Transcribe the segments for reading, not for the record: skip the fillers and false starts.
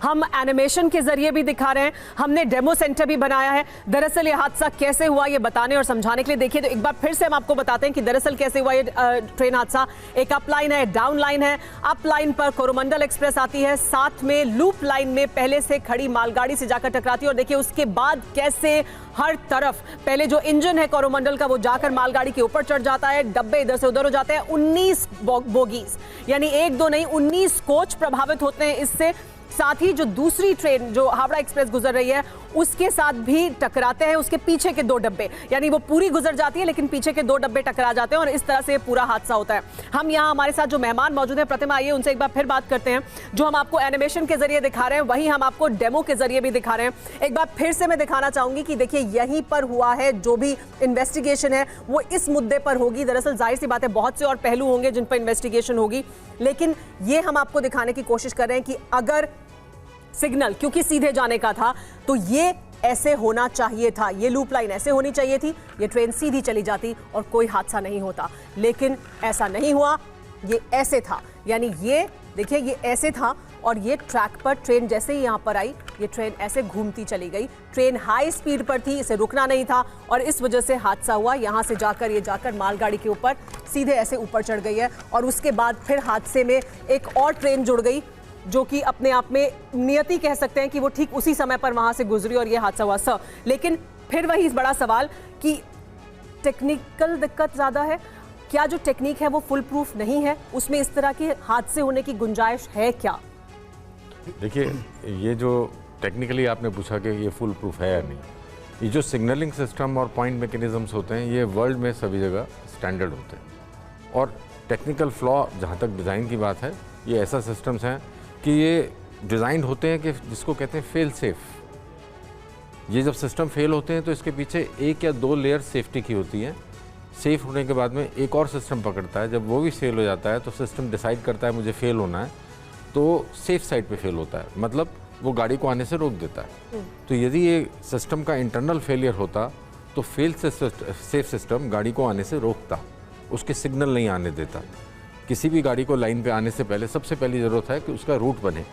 हम एनिमेशन के जरिए भी दिखा रहे हैं, हमने डेमो सेंटर भी बनाया है। दरअसल ये हादसा कैसे हुआ ये बताने और समझाने के लिए देखिए तो एक बार फिर से हम आपको बताते हैं कि दरअसल कैसे हुआ ये ट्रेन हादसा। एक अप लाइन है, डाउन लाइन है। अप लाइन पर कोरोमंडल एक्सप्रेस आती है, साथ में लूप लाइन में पहले से खड़ी मालगाड़ी से जाकर टकराती है और देखिए उसके बाद कैसे हर तरफ पहले जो इंजन है कोरोमंडल का वो जाकर मालगाड़ी के ऊपर चढ़ जाता है, डब्बे इधर से उधर हो जाते हैं। 19 बोगीज यानी एक दो नहीं 19 कोच प्रभावित होते हैं इससे। साथ ही जो दूसरी ट्रेन जो हावड़ा एक्सप्रेस गुजर रही है उसके साथ भी टकराते हैं, उसके पीछे के 2 डब्बे, यानी वो पूरी गुजर जाती है लेकिन पीछे के 2 डब्बे टकरा जाते हैं और इस तरह से पूरा हादसा होता है। हम यहाँ हमारे साथ जो मेहमान मौजूद हैं, प्रतिमा आइए उनसे एक बार फिर बात करते हैं। जो हम आपको एनिमेशन के जरिए दिखा रहे हैं वही हम आपको डेमो के जरिए भी दिखा रहे हैं। एक बार फिर से मैं दिखाना चाहूंगी कि देखिए यहीं पर हुआ है, जो भी इन्वेस्टिगेशन है वो इस मुद्दे पर होगी। दरअसल जाहिर सी बात है बहुत से और पहलू होंगे जिन पर इन्वेस्टिगेशन होगी, लेकिन ये हम आपको दिखाने की कोशिश कर रहे हैं कि अगर सिग्नल क्योंकि सीधे जाने का था तो ये ऐसे होना चाहिए था, ये लूप लाइन ऐसे होनी चाहिए थी, ये ट्रेन सीधी चली जाती और कोई हादसा नहीं होता, लेकिन ऐसा नहीं हुआ। ये ऐसे था, यानी ये देखिए ये ऐसे था और ये ट्रैक पर ट्रेन जैसे ही यहाँ पर आई ये ट्रेन ऐसे घूमती चली गई। ट्रेन हाई स्पीड पर थी, इसे रुकना नहीं था और इस वजह से हादसा हुआ। यहाँ से जाकर ये जाकर मालगाड़ी के ऊपर सीधे ऐसे ऊपर चढ़ गई है और उसके बाद फिर हादसे में एक और ट्रेन जुड़ गई जो कि अपने आप में नियति कह सकते हैं कि वो ठीक उसी समय पर वहां से गुजरी और ये हादसा हुआ सर। लेकिन फिर वही बड़ा सवाल कि टेक्निकल दिक्कत ज़्यादा है क्या? जो टेक्निक है वो फुल प्रूफ नहीं है, उसमें इस तरह के हादसे होने की गुंजाइश है क्या? देखिए ये जो टेक्निकली आपने पूछा कि ये फुल प्रूफ है या नहीं, ये जो सिग्नलिंग सिस्टम और पॉइंट मैकेनिज्म्स होते हैं ये वर्ल्ड में सभी जगह स्टैंडर्ड होते हैं और टेक्निकल फ्लॉ जहाँ तक डिज़ाइन की बात है ये ऐसा सिस्टम्स हैं कि ये डिज़ाइन होते हैं कि जिसको कहते हैं फेल सेफ। ये जब सिस्टम फेल होते हैं तो इसके पीछे 1 या 2 लेयर सेफ्टी की होती है। सेफ होने के बाद में एक और सिस्टम पकड़ता है, जब वो भी फेल हो जाता है तो सिस्टम डिसाइड करता है मुझे फेल होना है तो सेफ साइड पे फेल होता है, मतलब वो गाड़ी को आने से रोक देता है। तो यदि ये सिस्टम का इंटरनल फेलियर होता तो फेल सेफ सिस्टम गाड़ी को आने से रोकता, उसके सिग्नल नहीं आने देता। किसी भी गाड़ी को लाइन पे आने से पहले सबसे पहली ज़रूरत है कि उसका रूट बने,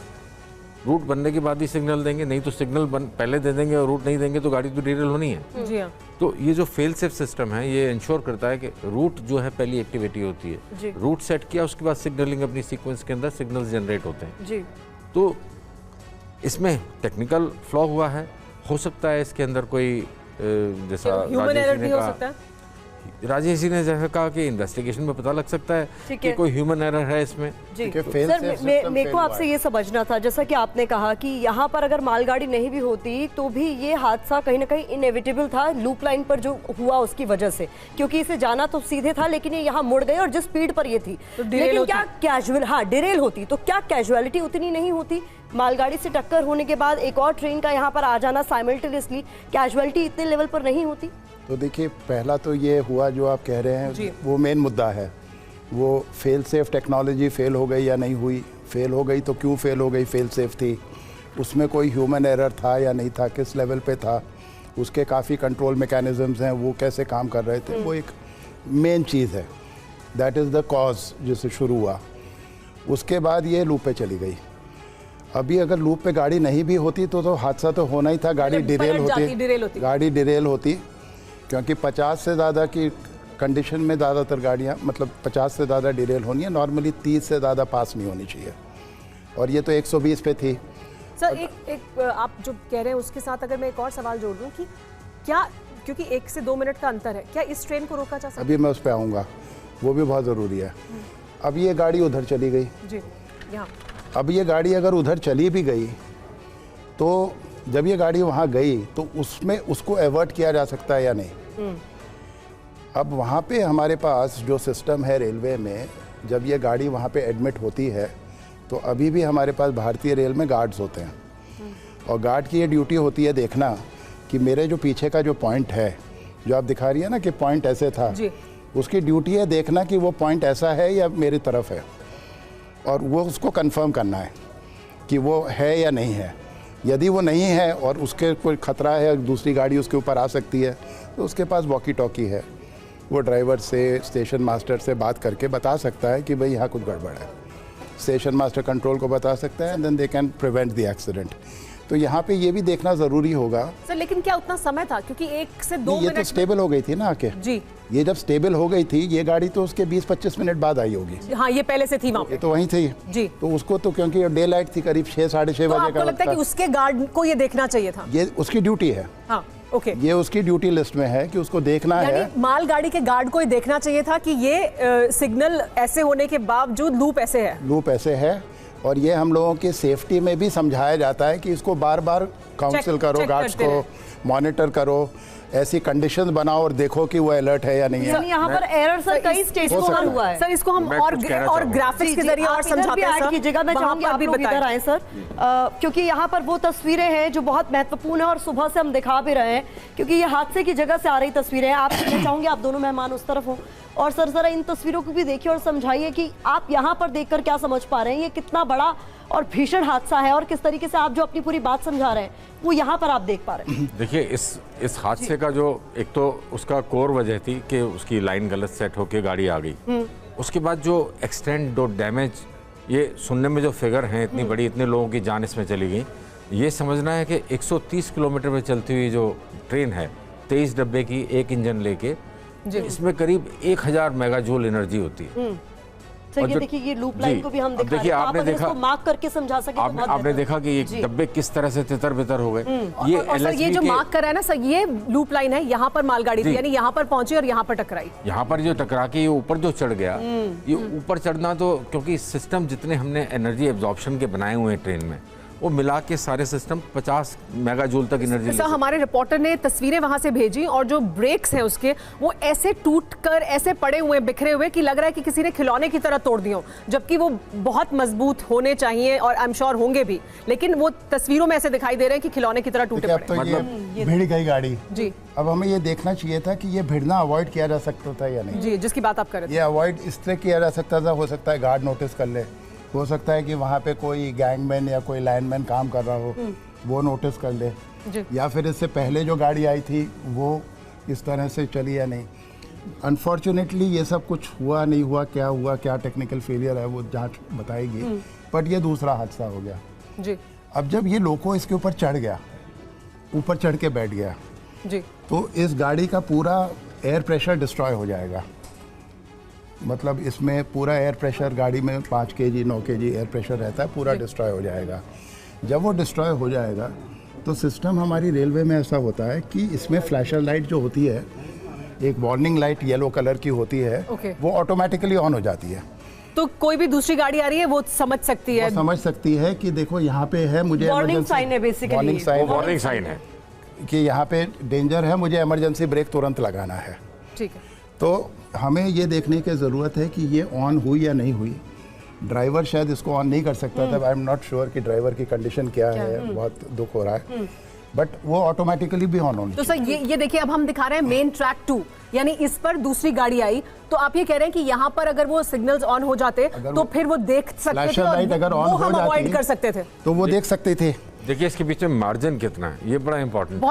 रूट बनने के बाद ही सिग्नल देंगे, नहीं तो सिग्नल पहले दे देंगे और रूट नहीं देंगे तो गाड़ी तो डिरेल होनी है। जी हाँ। तो ये जो फेल सेफ सिस्टम है ये इंश्योर करता है कि रूट जो है पहली एक्टिविटी होती है, रूट सेट किया उसके बाद सिग्नलिंग अपनी सीक्वेंस के अंदर सिग्नल्स जनरेट होते हैं जी। तो इसमें टेक्निकल फ्लॉ हुआ है, हो सकता है इसके अंदर कोई जैसा राजेश जी ने जैसा कहा कि इन्वेस्टिगेशन में पता लग सकता है कि कोई ह्यूमन एरर है इसमें। सर मेरे को आपसे ये समझना था, जैसा कि आपने कहा कि यहाँ पर अगर मालगाड़ी नहीं भी होती तो भी ये हादसा कहीं ना कहीं इनएविटेबल था लूप लाइन पर जो हुआ उसकी वजह से, क्योंकि इसे जाना तो सीधे था लेकिन ये यहाँ मुड़ गए और जिस स्पीड पर ये थी तो लेकिन क्या कैजुअल डिरेल होती तो क्या कैजुअलिटी उतनी नहीं होती? मालगाड़ी से टक्कर होने के बाद एक और ट्रेन का यहाँ पर आ जाना साइमल्टेनियसली, कैजुअलिटी इतने लेवल पर नहीं होती? तो देखिए पहला तो ये हुआ जो आप कह रहे हैं वो मेन मुद्दा है, वो फेल सेफ टेक्नोलॉजी फेल हो गई या नहीं हुई, फेल हो गई तो क्यों फेल हो गई, फेल सेफ थी, उसमें कोई ह्यूमन एरर था या नहीं था, किस लेवल पे था, उसके काफ़ी कंट्रोल मैकेनिज्म्स हैं वो कैसे काम कर रहे थे, वो एक मेन चीज़ है। दैट इज़ द कॉज जिससे शुरू हुआ। उसके बाद ये लूप पे चली गई। अभी अगर लूप पे गाड़ी नहीं भी होती तो हादसा तो होना ही था, गाड़ी डिरेल होती, गाड़ी डिरेल होती, क्योंकि 50 से ज़्यादा की कंडीशन में ज़्यादातर गाड़ियाँ मतलब 50 से ज़्यादा डिरेल होनी है, नॉर्मली 30 से ज़्यादा पास नहीं होनी चाहिए और ये तो 120 पे थी। सर एक आप जो कह रहे हैं उसके साथ अगर मैं एक और सवाल जोड़ दूं कि क्या, क्योंकि 1 से 2 मिनट का अंतर है, क्या इस ट्रेन को रोका जा सकता है? अभी मैं उस पर आऊँगा, वो भी बहुत ज़रूरी है। अब ये गाड़ी उधर चली गई जी, यहाँ अब ये गाड़ी अगर उधर चली भी गई तो जब ये गाड़ी वहाँ गई तो उसमें उसको एवर्ट किया जा सकता है या नहीं? अब वहाँ पे हमारे पास जो सिस्टम है रेलवे में, जब ये गाड़ी वहाँ पे एडमिट होती है तो अभी भी हमारे पास भारतीय रेल में गार्ड्स होते हैं और गार्ड की ये ड्यूटी होती है देखना कि मेरे जो पीछे का जो पॉइंट है जो आप दिखा रही है ना कि पॉइंट ऐसे था, उसकी ड्यूटी है देखना कि वो पॉइंट ऐसा है या मेरी तरफ है और वो उसको कंफर्म करना है कि वो है या नहीं है। यदि वो नहीं है और उसके कोई ख़तरा है, दूसरी गाड़ी उसके ऊपर आ सकती है, तो उसके पास वॉकी टॉकी है, वो ड्राइवर से स्टेशन मास्टर से बात करके बता सकता है कि भाई यहाँ कुछ गड़बड़ है। स्टेशन मास्टर कंट्रोल को बता सकता है, and then they can prevent the accident. तो यहाँ पे ये भी देखना ज़रूरी होगा सर। लेकिन क्या उतना समय था? क्योंकि 1 से 2 ये मिनट तो स्टेबल हो गई थी ना आके जी। ये जब स्टेबल हो गई थी, ये गाड़ी तो उसके 20-25 मिनट बाद आई होगी। हाँ, ये पहले से थी वहाँ पे। ये तो वहीं थी जी। तो उसको तो क्योंकि डे लाइट थी, करीब 6-6:30 तो बजे आपको का लगता है कि उसके गार्ड को ये देखना चाहिए था? ये उसकी ड्यूटी है। हाँ, ओके। ये उसकी ड्यूटी लिस्ट में है कि उसको देखना है। यानी मालगाड़ी के गार्ड को ये देखना चाहिए था कि ये सिग्नल ऐसे होने के बावजूद लूप ऐसे है। लूप ऐसे है, और ये हम लोगों की सेफ्टी में भी समझाया जाता है कि इसको बार बार काउंसिल करो, गार्ड्स को मॉनिटर करो, ऐसी कंडीशंस बनाओ और देखो कि वो अलर्ट है या नहीं है। यहाँ पर एरर सर कई स्टेज को हल हुआ है। सर इसको हम और ग्राफिक्स के जरिए और समझाते हैं सर। कीजिएगा, मैं चाहूंगी आप लोग इधर आए सर, क्योंकि यहाँ पर वो तस्वीरें हैं जो बहुत महत्वपूर्ण है और सुबह से हम दिखा भी रहे हैं, क्योंकि ये हादसे की जगह से आ रही तस्वीरें हैं। आप, मैं चाहूंगी आप दोनों मेहमान उस तरफ हो, और सर जरा इन तस्वीरों को भी देखिए और समझाइए कि आप यहाँ पर देखकर क्या समझ पा रहे हैं, ये कितना बड़ा और भीषण हादसा है, और किस तरीके से आप जो अपनी पूरी बात समझा रहे हैं वो यहाँ पर आप देख पा रहे हैं। देखिए, इस हादसे का जो एक तो उसका कोर वजह थी कि उसकी लाइन गलत सेट होकर गाड़ी आ गई। उसके बाद जो एक्सटेंड दो डैमेज, ये सुनने में जो फिगर हैं इतनी बड़ी, इतने लोगों की जान इसमें चली गई। ये समझना है कि 130 किलोमीटर पे चलती हुई जो ट्रेन है, 23 डब्बे की, एक इंजन लेके, इसमें करीब 1000 मेगाजूल एनर्जी होती है। सर ये देखिए, ये लूप लाइन को भी हम दिखा रहे हैं। देखिए, आपने देखा, इसको मार्क करके समझा सके आपने देखा कि ये डब्बे किस तरह से तितर बितर हो गए। ये और सर ये जो मार्क कर रहा है ना सर, ये लूप लाइन है, यहाँ पर मालगाड़ी थी, यानी यहाँ पर पहुंची और यहाँ पर टकराई। यहाँ पर जो टकरा के ये ऊपर जो चढ़ गया, ये ऊपर चढ़ना तो, क्योंकि सिस्टम जितने हमने एनर्जी एब्जॉर्प्शन के बनाए हुए हैं ट्रेन में, वो मिला के सारे सिस्टम 50 मेगाजूल तक एनर्जी। सर हमारे रिपोर्टर ने तस्वीरें वहां से भेजी, और जो ब्रेक्स हैं उसके, वो ऐसे टूट कर ऐसे पड़े हुए, बिखरे हुए, कि लग रहा है कि किसी ने खिलौने की तरह तोड़ दिए, जबकि वो बहुत मजबूत होने चाहिए और आई एम श्योर होंगे भी, लेकिन वो तस्वीरों में ऐसे दिखाई दे रहे हैं कि खिलौने की तरह टूटे पड़े। तो ये भिड़ गई गाड़ी जी। अब हमें ये देखना चाहिए था कि ये भिड़ना अवॉइड किया जा सकता था या नहीं। जी, जिसकी बात आप कर रहे थे। ये अवॉइड इस तरह किया जा सकता था, हो सकता है गार्ड नोटिस कर ले, हो सकता है कि वहाँ पे कोई गैंगमैन या कोई लाइनमैन काम कर रहा हो, वो नोटिस कर ले, या फिर इससे पहले जो गाड़ी आई थी वो इस तरह से चली या नहीं। अनफॉर्चुनेटली ये सब कुछ हुआ नहीं हुआ, क्या टेक्निकल फेलियर है वो जांच बताएगी, बट ये दूसरा हादसा हो गया जी। अब जब ये लोको इसके ऊपर चढ़ गया, ऊपर चढ़ के बैठ गया जी, तो इस गाड़ी का पूरा एयर प्रेशर डिस्ट्रॉय हो जाएगा। मतलब इसमें पूरा एयर प्रेशर गाड़ी में 5 kg 9 kg एयर प्रेशर रहता है, पूरा डिस्ट्रॉय हो जाएगा। जब वो डिस्ट्रॉय हो जाएगा तो सिस्टम हमारी रेलवे में ऐसा होता है कि इसमें फ्लैशर लाइट जो होती है, एक वार्निंग लाइट येलो कलर की होती है, वो ऑटोमेटिकली ऑन हो जाती है। तो कोई भी दूसरी गाड़ी आ रही है वो समझ सकती है, समझ सकती है कि देखो यहाँ पे है, मुझे वार्निंग साइन है, बेसिकली वार्निंग साइन है कि यहाँ पे डेंजर है, मुझे इमरजेंसी ब्रेक तुरंत लगाना है। ठीक है। तो हमें ये देखने की ज़रूरत है कि ये ऑन हुई या नहीं हुई। ड्राइवर शायद इसको ऑन नहीं कर सकता था, आई एम नॉट श्योर कि ड्राइवर की कंडीशन क्या है, बहुत दुख हो रहा है, बट वो ऑटोमेटिकली भी ऑन होनी। तो सर ये देखिए, अब हम दिखा रहे हैं मेन ट्रैक 2, यानी इस पर दूसरी गाड़ी आई, तो आप ये कह रहे हैं कि यहाँ पर अगर वो सिग्नल्स ऑन हो जाते तो फिर वो देख सकते थे, लाइट अगर ऑन हो जाती, अवॉइड कर सकते थे, तो वो देख सकते थे। देखिए, इसके पीछे मार्जिन कितना है, ये बड़ा इंपॉर्टेंट